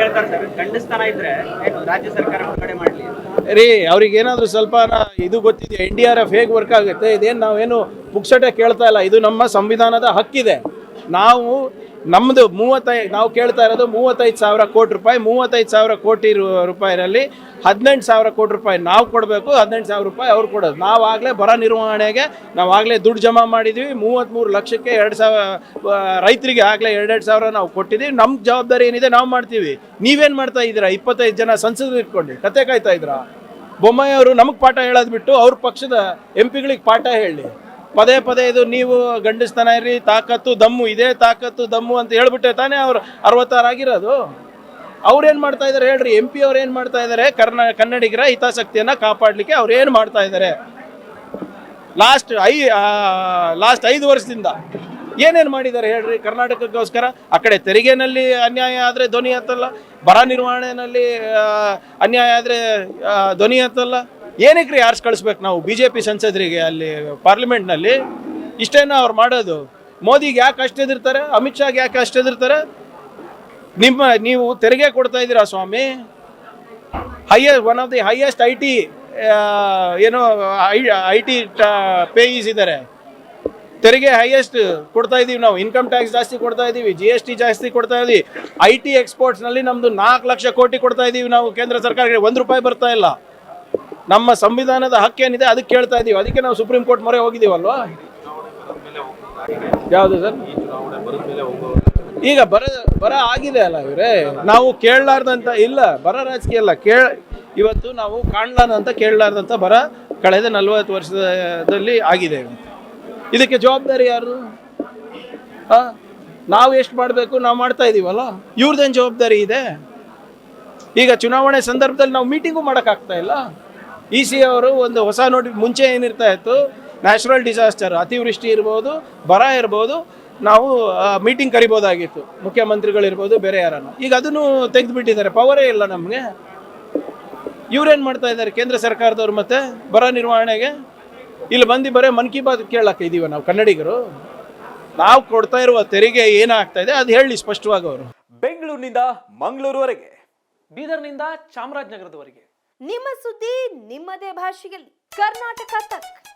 ಹೇಳ್ತಾರೆ ಸರ್, ಖಂಡಿಸ್ತಾನ ಇದ್ರೆ ಏನು ರಾಜ್ಯ ಸರ್ಕಾರ ಬಿಡುಗಡೆ ಮಾಡಲಿ ರೀ. ಅವ್ರಿಗೆ ಏನಾದರೂ ಸ್ವಲ್ಪ ಇದು ಗೊತ್ತಿದೆ, NDRF ಹೇಗೆ ವರ್ಕ್ ಆಗುತ್ತೆ, ಇದೇನು ನಾವೇನು ಪುಕ್ಸಟೆ ಕೇಳ್ತಾ ಇಲ್ಲ, ಇದು ನಮ್ಮ ಸಂವಿಧಾನದ ಹಕ್ಕಿದೆ. ನಾವು ನಮ್ಮದು ನಾವು ಕೇಳ್ತಾ ಇರೋದು 35,000 ಕೋಟಿ ರೂಪಾಯಿ. 35,000 ಕೋಟಿ ರೂಪಾಯಿನಲ್ಲಿ 18,000 ಕೋಟಿ ರೂಪಾಯಿ ನಾವು ಕೊಡಬೇಕು, 18,000 ರೂಪಾಯಿ ಅವ್ರು ಕೊಡೋದು. ನಾವಾಗಲೇ ಬರ ನಿರ್ವಹಣೆಗೆ ನಾವಾಗಲೇ ದುಡ್ಡು ಜಮಾ ಮಾಡಿದ್ದೀವಿ. 33 ಲಕ್ಷಕ್ಕೆ 2,000 ರೈತರಿಗೆ ಆಗಲೇ 2,000 ನಾವು ಕೊಟ್ಟಿದ್ದೀವಿ. ನಮ್ಮ ಜವಾಬ್ದಾರಿ ಏನಿದೆ ನಾವು ಮಾಡ್ತೀವಿ. ನೀವೇನು ಮಾಡ್ತಾ ಇದ್ದೀರಾ? 25 ಜನ ಸಂಸದರು ಇಟ್ಕೊಂಡು ಕತೆ ಕಾಯ್ತಾ ಇದ್ದೀರಾ? ಬೊಮ್ಮಾಯಿ ಅವರು ನಮಗೆ ಪಾಠ ಹೇಳೋದು ಬಿಟ್ಟು ಅವ್ರ ಪಕ್ಷದ MP ಗಳಿಗೆ ಪಾಠ ಹೇಳಿ. ಪದೇ ಪದೇ ಇದು ನೀವು ಗಂಡಸ್ತನ ಇರಿ, ತಾಕತ್ತು ದಮ್ಮು ಇದೆ, ತಾಕತ್ತು ದಮ್ಮು ಅಂತ ಹೇಳ್ಬಿಟ್ಟೆ ತಾನೇ ಅವ್ರು 66 ಆಗಿರೋದು. ಅವ್ರೇನು ಮಾಡ್ತಾ ಇದ್ದಾರೆ ಹೇಳ್ರಿ? MP ಅವ್ರು ಏನು ಮಾಡ್ತಾ ಇದ್ದಾರೆ? ಕನ್ನಡಿಗರ ಹಿತಾಸಕ್ತಿಯನ್ನು ಕಾಪಾಡಲಿಕ್ಕೆ ಅವ್ರು ಏನು ಮಾಡ್ತಾ ಇದ್ದಾರೆ? ಲಾಸ್ಟ್ 5 ವರ್ಷದಿಂದ ಏನೇನು ಮಾಡಿದ್ದಾರೆ ಹೇಳ್ರಿ ಕರ್ನಾಟಕಕ್ಕೋಸ್ಕರ? ಆ ಕಡೆ ತೆರಿಗೆನಲ್ಲಿ ಅನ್ಯಾಯ ಆದರೆ ಧ್ವನಿ ಎತ್ತಲ್ಲ, ಬರ ನಿರ್ವಹಣೆಯಲ್ಲಿ ಅನ್ಯಾಯ ಆದರೆ ಧ್ವನಿ ಎತ್ತಲ್ಲ. ಏನಕ್ಕೆ ರೀ ಆರ್ಸ್ ಕಳಿಸ್ಬೇಕು ನಾವು BJP ಸಂಸದರಿಗೆ ಅಲ್ಲಿ ಪಾರ್ಲಿಮೆಂಟ್ನಲ್ಲಿ? ಇಷ್ಟೇನ ಅವ್ರು ಮಾಡೋದು? ಮೋದಿಗೆ ಯಾಕೆ ಅಷ್ಟು ಎದಿರ್ತಾರೆ? ಅಮಿತ್ ಶಾಗೆ ಯಾಕೆ ಅಷ್ಟು ಎದಿರ್ತಾರೆ? ನೀವು ತೆರಿಗೆ ಕೊಡ್ತಾ ಇದ್ದೀರಾ ಸ್ವಾಮಿ. One of the highest IT ಏನೋ IT ಪೇಯೀಸ್ ಇದ್ದಾರೆ. ತೆರಿಗೆ ಹೈಯೆಸ್ಟ್ ಕೊಡ್ತಾ ಇದ್ದೀವಿ ನಾವು. ಇನ್ಕಮ್ ಟ್ಯಾಕ್ಸ್ ಜಾಸ್ತಿ ಕೊಡ್ತಾ ಇದ್ದೀವಿ, GST ಜಾಸ್ತಿ ಕೊಡ್ತಾ ಇದ್ದೀವಿ. IT ಎಕ್ಸ್ಪೋರ್ಟ್ಸ್ನಲ್ಲಿ ನಮ್ಮದು 4 ಲಕ್ಷ ಕೋಟಿ ಕೊಡ್ತಾ ಇದ್ದೀವಿ ನಾವು ಕೇಂದ್ರ ಸರ್ಕಾರಕ್ಕೆ. 1 ರೂಪಾಯಿ ಬರ್ತಾ ಇಲ್ಲ. ನಮ್ಮ ಸಂವಿಧಾನದ ಹಕ್ಕೇನಿದೆ ಅದಕ್ಕೆ ಕೇಳ್ತಾ ಇದ್ದೀವಿ. ಅದಕ್ಕೆ ನಾವು ಸುಪ್ರೀಂ ಕೋರ್ಟ್ ಮೊರೆ ಹೋಗಿದ್ದೀವಲ್ವಾ? ಯಾವುದು ಸರ್? ಈಗ ಬರ ಆಗಿದೆ ಅಲ್ಲ ಇವರೇ. ನಾವು ಕೇಳಲಾರ್ದಂತ ಇಲ್ಲ, ಬರ ರಾಜಕೀಯ ಅಲ್ಲ. ಇವತ್ತು ನಾವು ಕಾಣಲಾರ್ದಂತ ಕೇಳಲಾರ್ದಂತ ಬರ ಕಳೆದ 40 ವರ್ಷದಲ್ಲಿ ಆಗಿದೆ. ಇದಕ್ಕೆ ಜವಾಬ್ದಾರಿ ಯಾರು? ನಾವು ಎಷ್ಟು ಮಾಡಬೇಕು ನಾವು ಮಾಡ್ತಾ ಇದ್ದೀವಲ್ಲ, ಇವ್ರದ್ದೇನು ಜವಾಬ್ದಾರಿ ಇದೆ? ಈಗ ಚುನಾವಣೆ ಸಂದರ್ಭದಲ್ಲಿ ನಾವು ಮೀಟಿಂಗು ಮಾಡೋಕ್ಕಾಗ್ತಾ ಇಲ್ಲ. EC ಅವರು ಒಂದು ಹೊಸ ಮುಂಚೆ ಏನಿರ್ತಾ ಇತ್ತು, ನ್ಯಾಚುರಲ್ ಡಿಸಾಸ್ಟರ್, ಅತಿವೃಷ್ಟಿ ಇರ್ಬೋದು, ಬರ ಇರ್ಬೋದು, ನಾವು ಮೀಟಿಂಗ್ ಕರಿಬೋದಾಗಿತ್ತು, ಮುಖ್ಯಮಂತ್ರಿಗಳಿರ್ಬೋದು, ಬೇರೆ ಯಾರನ್ನು. ಈಗ ಅದನ್ನು ತೆಗೆದುಬಿಟ್ಟಿದ್ದಾರೆ, ಪವರೇ ಇಲ್ಲ ನಮಗೆ. ಇವ್ರೇನು ಮಾಡ್ತಾ ಇದ್ದಾರೆ ಕೇಂದ್ರ ಸರ್ಕಾರದವ್ರು? ಮತ್ತೆ ಬರ ನಿರ್ವಹಣೆಗೆ ಇಲ್ಲಿ ಬಂದು ಬರೀ ಮನ್ ಕಿ ಬಾತ್ ಕೇಳಕ್ಕೆ ಇದೀವ ನಾವು ಕನ್ನಡಿಗರು. ನಾವು ಕೊಡ್ತಾ ಇರುವ ತೆರಿಗೆ ಏನಾಗ್ತಾ ಇದೆ ಅದು ಹೇಳಿ ಸ್ಪಷ್ಟವಾಗಿ ಅವರು. ಬೆಂಗಳೂರಿನಿಂದ ಮಂಗಳೂರುವರೆಗೆ, ಬೀದರ್ನಿಂದ ಚಾಮರಾಜನಗರದವರೆಗೆ ನಿಮ್ಮ ಸುದ್ದಿ ನಿಮ್ಮದೇ ಭಾಷೆಯಲ್ಲಿ. ಕರ್ನಾಟಕ ತಕ್.